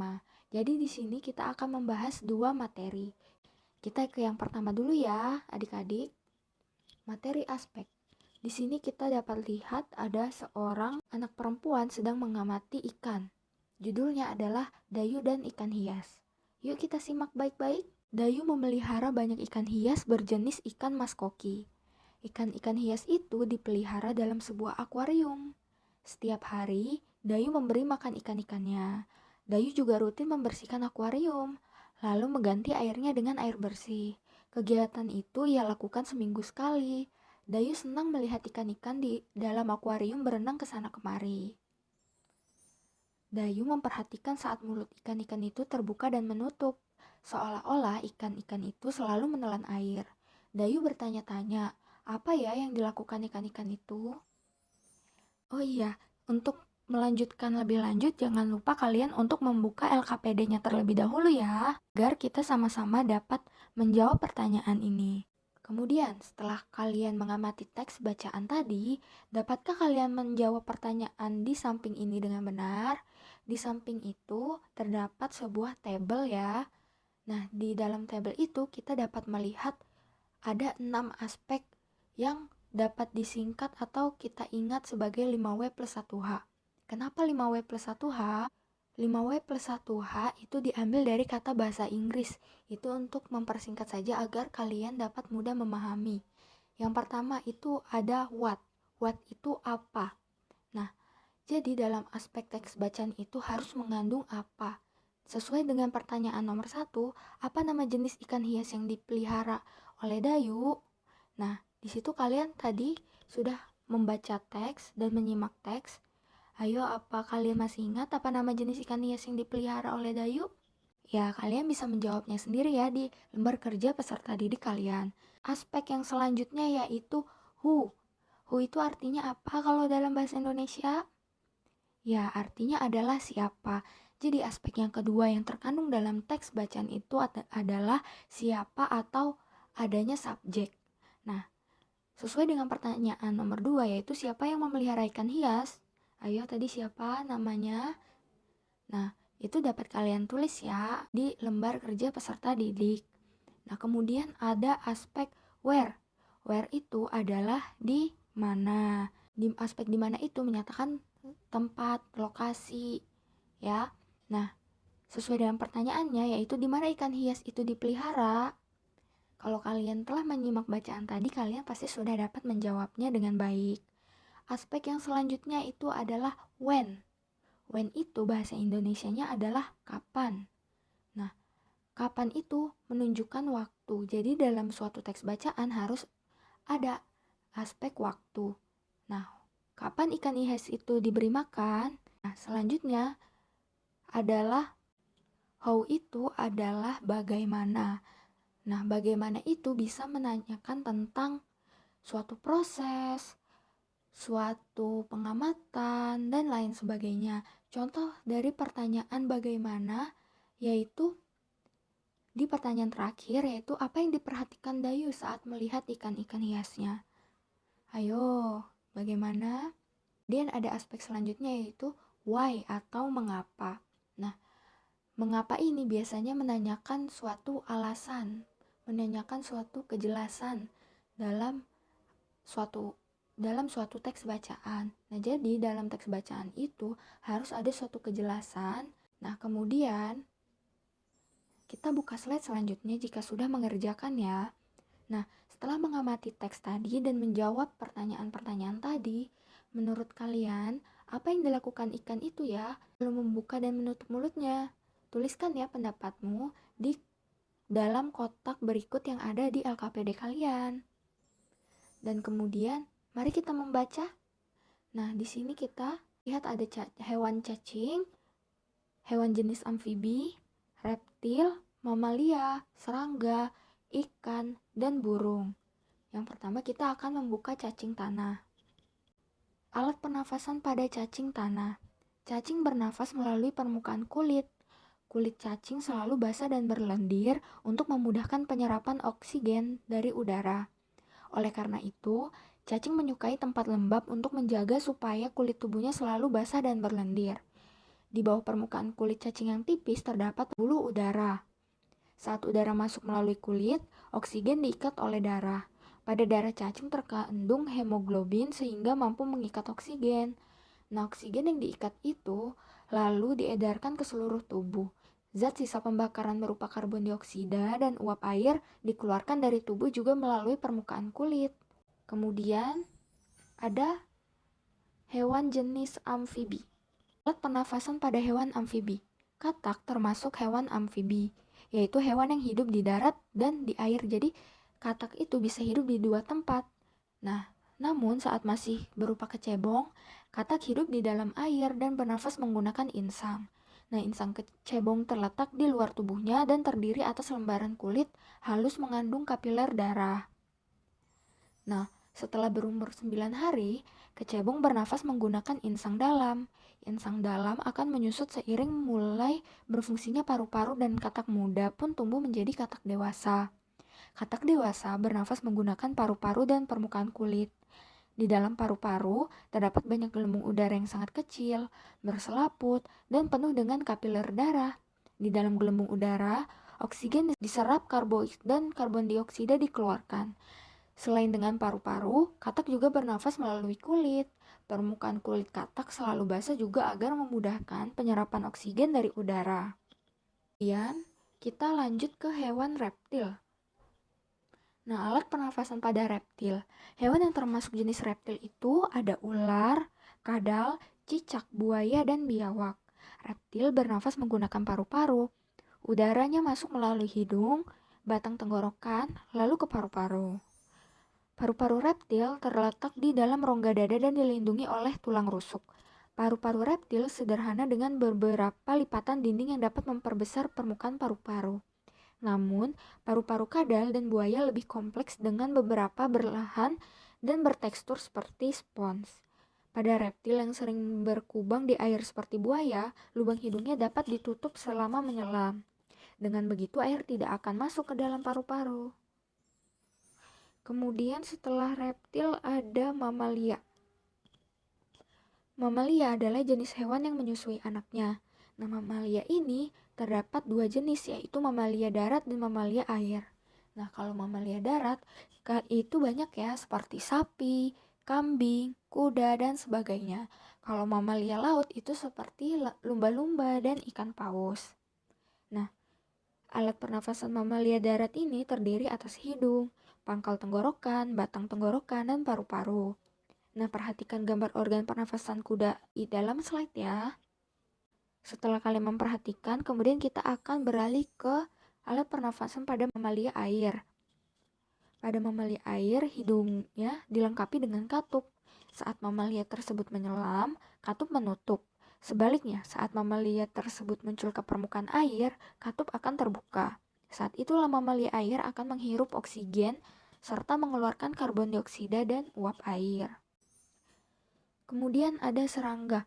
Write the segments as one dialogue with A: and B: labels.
A: bersama. Jadi di sini kita akan membahas dua materi. Kita ke yang pertama dulu ya, adik-adik. Materi aspek. Di sini kita dapat lihat ada seorang anak perempuan sedang mengamati ikan. Judulnya adalah Dayu dan Ikan Hias. Yuk kita simak baik-baik. Dayu memelihara banyak ikan hias berjenis ikan maskoki. Ikan-ikan hias itu dipelihara dalam sebuah akuarium. Setiap hari, Dayu memberi makan ikan-ikannya. Dayu juga rutin membersihkan akuarium, lalu mengganti airnya dengan air bersih. Kegiatan itu ia lakukan seminggu sekali. Dayu senang melihat ikan-ikan di dalam akuarium berenang ke sana kemari. Dayu memperhatikan saat mulut ikan-ikan itu terbuka dan menutup, seolah-olah ikan-ikan itu selalu menelan air. Dayu bertanya-tanya, apa ya yang dilakukan ikan-ikan itu? Oh iya, untuk melanjutkan lebih lanjut, jangan lupa kalian untuk membuka LKPD-nya terlebih dahulu ya, agar kita sama-sama dapat menjawab pertanyaan ini. Kemudian, setelah kalian mengamati teks bacaan tadi, dapatkah kalian menjawab pertanyaan di samping ini dengan benar? Di samping itu terdapat sebuah tabel ya. Nah, di dalam tabel itu kita dapat melihat ada 6 aspek yang dapat disingkat atau kita ingat sebagai 5W plus 1H. Kenapa 5W plus 1H? 5W plus 1H itu diambil dari kata bahasa Inggris. Itu untuk mempersingkat saja agar kalian dapat mudah memahami. Yang pertama itu ada what. What itu apa? Nah, jadi dalam aspek teks bacaan itu harus mengandung apa. Sesuai dengan pertanyaan nomor 1, apa nama jenis ikan hias yang dipelihara oleh Dayu? Nah, di situ kalian tadi sudah membaca teks dan menyimak teks. Ayo, apa kalian masih ingat apa nama jenis ikan hias yang dipelihara oleh Dayu? Ya, kalian bisa menjawabnya sendiri ya di lembar kerja peserta didik kalian. Aspek yang selanjutnya yaitu who. Who itu artinya apa kalau dalam bahasa Indonesia? Ya, artinya adalah siapa. Jadi aspek yang kedua yang terkandung dalam teks bacaan itu adalah siapa atau adanya subjek. Nah, sesuai dengan pertanyaan nomor 2 yaitu siapa yang memelihara ikan hias? Ayo tadi siapa namanya? Nah, itu dapat kalian tulis ya di lembar kerja peserta didik. Nah, kemudian ada aspek where. Where itu adalah di mana. Di aspek di mana itu menyatakan tempat, lokasi, ya. Nah, sesuai dengan pertanyaannya yaitu di mana ikan hias itu dipelihara. Kalau kalian telah menyimak bacaan tadi, kalian pasti sudah dapat menjawabnya dengan baik. Aspek yang selanjutnya itu adalah when. When itu bahasa Indonesianya adalah kapan. Nah, kapan itu menunjukkan waktu. Jadi dalam suatu teks bacaan harus ada aspek waktu. Nah, kapan ikan hias itu diberi makan? Nah, selanjutnya adalah how itu adalah bagaimana. Nah, bagaimana itu bisa menanyakan tentang suatu proses, suatu pengamatan, dan lain sebagainya. Contoh dari pertanyaan bagaimana yaitu di pertanyaan terakhir yaitu apa yang diperhatikan Dayu saat melihat ikan-ikan hiasnya. Ayo, bagaimana? Dan ada aspek selanjutnya yaitu why atau mengapa. Nah, mengapa ini biasanya menanyakan suatu alasan, menanyakan suatu kejelasan dalam suatu teks bacaan. Nah, jadi dalam teks bacaan itu harus ada suatu kejelasan. Nah, kemudian kita buka slide selanjutnya jika sudah mengerjakan ya. Nah, setelah mengamati teks tadi dan menjawab pertanyaan-pertanyaan tadi, menurut kalian, apa yang dilakukan ikan itu ya? Lalu membuka dan menutup mulutnya. Tuliskan ya pendapatmu di dalam kotak berikut yang ada di LKPD kalian. Dan kemudian, mari kita membaca. Nah, di sini kita lihat ada hewan cacing, hewan jenis amfibi, reptil, mamalia, serangga, ikan, dan burung. Yang pertama kita akan membuka cacing tanah. Alat pernafasan pada cacing tanah. Cacing bernafas melalui permukaan kulit. Kulit cacing selalu basah dan berlendir untuk memudahkan penyerapan oksigen dari udara. Oleh karena itu, cacing menyukai tempat lembab untuk menjaga supaya kulit tubuhnya selalu basah dan berlendir. Di bawah permukaan kulit cacing yang tipis terdapat pembuluh udara. Saat udara masuk melalui kulit, oksigen diikat oleh darah. Pada darah cacing terkandung hemoglobin sehingga mampu mengikat oksigen. Nah, oksigen yang diikat itu lalu diedarkan ke seluruh tubuh. Zat sisa pembakaran berupa karbon dioksida dan uap air dikeluarkan dari tubuh juga melalui permukaan kulit. Kemudian ada hewan jenis amfibi. Alat pernafasan pada hewan amfibi. Katak termasuk hewan amfibi, yaitu hewan yang hidup di darat dan di air. Jadi, katak itu bisa hidup di dua tempat. Nah, namun saat masih berupa kecebong, katak hidup di dalam air dan bernafas menggunakan insang. Nah, insang kecebong terletak di luar tubuhnya dan terdiri atas lembaran kulit halus mengandung kapiler darah. Nah, setelah berumur 9 hari, kecebong bernafas menggunakan insang dalam. Insang dalam akan menyusut seiring mulai berfungsinya paru-paru dan katak muda pun tumbuh menjadi katak dewasa. Katak dewasa bernafas menggunakan paru-paru dan permukaan kulit. Di dalam paru-paru terdapat banyak gelembung udara yang sangat kecil, berselaput, dan penuh dengan kapiler darah. Di dalam gelembung udara, oksigen diserap dan karbon dioksida dikeluarkan. Selain dengan paru-paru, katak juga bernafas melalui kulit. Permukaan kulit katak selalu basah juga agar memudahkan penyerapan oksigen dari udara. Kemudian, kita lanjut ke hewan reptil. Nah, alat pernafasan pada reptil. Hewan yang termasuk jenis reptil itu ada ular, kadal, cicak, buaya, dan biawak. Reptil bernafas menggunakan paru-paru. Udaranya masuk melalui hidung, batang tenggorokan, lalu ke paru-paru. Paru-paru reptil terletak di dalam rongga dada dan dilindungi oleh tulang rusuk. Paru-paru reptil sederhana dengan beberapa lipatan dinding yang dapat memperbesar permukaan paru-paru. Namun, paru-paru kadal dan buaya lebih kompleks dengan beberapa berlahan dan bertekstur seperti spons. Pada reptil yang sering berkubang di air seperti buaya, lubang hidungnya dapat ditutup selama menyelam. Dengan begitu, air tidak akan masuk ke dalam paru-paru. Kemudian setelah reptil ada mamalia. Mamalia adalah jenis hewan yang menyusui anaknya. Nah, mamalia ini terdapat dua jenis, yaitu mamalia darat dan mamalia air. Nah, kalau mamalia darat itu banyak ya, seperti sapi, kambing, kuda, dan sebagainya. Kalau mamalia laut itu seperti lumba-lumba dan ikan paus. Nah, alat pernafasan mamalia darat ini terdiri atas hidung, pangkal tenggorokan, batang tenggorokan, dan paru-paru. Nah, perhatikan gambar organ pernafasan kuda di dalam slide ya. Setelah kalian memperhatikan, kemudian kita akan beralih ke alat pernafasan pada mamalia air. Pada mamalia air, hidungnya dilengkapi dengan katup. Saat mamalia tersebut menyelam, katup menutup. Sebaliknya, saat mamalia tersebut muncul ke permukaan air, katup akan terbuka. Saat itulah mamalia air akan menghirup oksigen serta mengeluarkan karbon dioksida dan uap air. Kemudian ada serangga.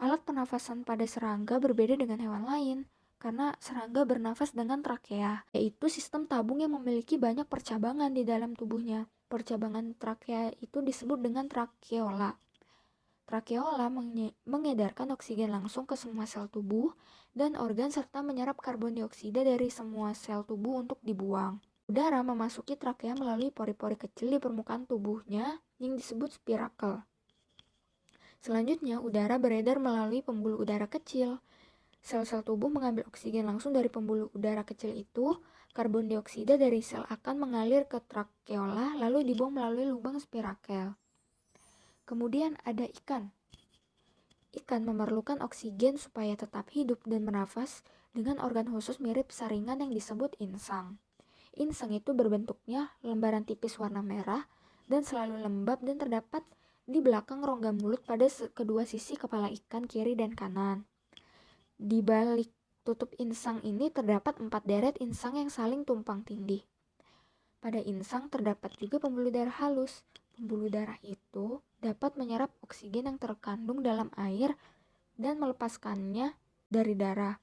A: Alat pernafasan pada serangga berbeda dengan hewan lain karena serangga bernafas dengan trakea, yaitu sistem tabung yang memiliki banyak percabangan di dalam tubuhnya. Percabangan trakea itu disebut dengan trakeola. Trakeola mengedarkan oksigen langsung ke semua sel tubuh dan organ serta menyerap karbon dioksida dari semua sel tubuh untuk dibuang. Udara memasuki trakea melalui pori-pori kecil di permukaan tubuhnya yang disebut spirakel. Selanjutnya, udara beredar melalui pembuluh udara kecil. Sel-sel tubuh mengambil oksigen langsung dari pembuluh udara kecil itu. Karbon dioksida dari sel akan mengalir ke trakeola lalu dibuang melalui lubang spirakel. Kemudian ada ikan. Ikan memerlukan oksigen supaya tetap hidup dan bernafas dengan organ khusus mirip saringan yang disebut insang. Insang itu berbentuknya lembaran tipis warna merah dan selalu lembab dan terdapat di belakang rongga mulut pada kedua sisi kepala ikan kiri dan kanan. Di balik tutup insang ini terdapat 4 deret insang yang saling tumpang tindih. Pada insang terdapat juga pembuluh darah halus. Pembuluh darah itu dapat menyerap oksigen yang terkandung dalam air dan melepaskannya dari darah.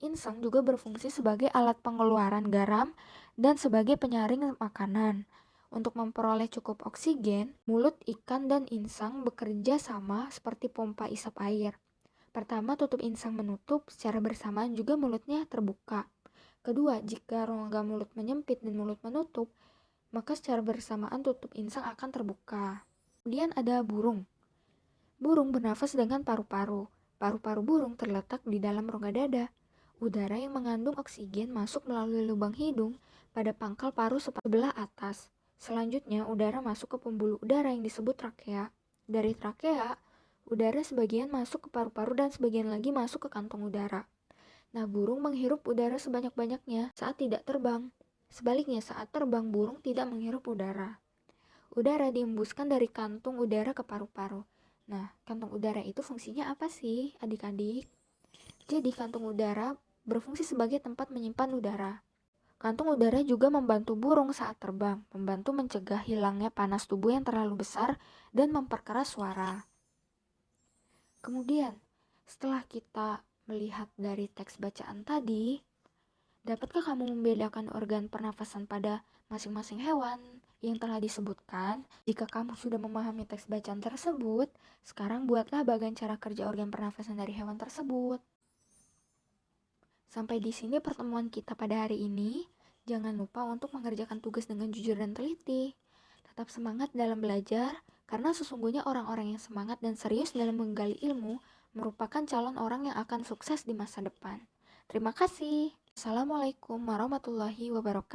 A: Insang juga berfungsi sebagai alat pengeluaran garam dan sebagai penyaring makanan. Untuk memperoleh cukup oksigen, mulut ikan dan insang bekerja sama seperti pompa isap air. Pertama, tutup insang menutup, secara bersamaan juga mulutnya terbuka. Kedua, jika rongga mulut menyempit dan mulut menutup, maka secara bersamaan tutup insang akan terbuka. Kemudian ada burung. Burung bernafas dengan paru-paru. Paru-paru burung terletak di dalam rongga dada. Udara yang mengandung oksigen masuk melalui lubang hidung pada pangkal paru sebelah atas. Selanjutnya, udara masuk ke pembuluh udara yang disebut trakea. Dari trakea, udara sebagian masuk ke paru-paru dan sebagian lagi masuk ke kantong udara. Nah, burung menghirup udara sebanyak-banyaknya saat tidak terbang. Sebaliknya, saat terbang, burung tidak menghirup udara. Udara dihembuskan dari kantung udara ke paru-paru. Nah, kantung udara itu fungsinya apa sih, adik-adik? Jadi, kantung udara berfungsi sebagai tempat menyimpan udara. Kantung udara juga membantu burung saat terbang, membantu mencegah hilangnya panas tubuh yang terlalu besar dan memperkeras suara. Kemudian, setelah kita melihat dari teks bacaan tadi, dapatkah kamu membedakan organ pernafasan pada masing-masing hewan yang telah disebutkan? Jika kamu sudah memahami teks bacaan tersebut, sekarang buatlah bagan cara kerja organ pernafasan dari hewan tersebut. Sampai di sini pertemuan kita pada hari ini. Jangan lupa untuk mengerjakan tugas dengan jujur dan teliti. Tetap semangat dalam belajar, karena sesungguhnya orang-orang yang semangat dan serius dalam menggali ilmu merupakan calon orang yang akan sukses di masa depan. Terima kasih. Assalamualaikum warahmatullahi wabarakatuh.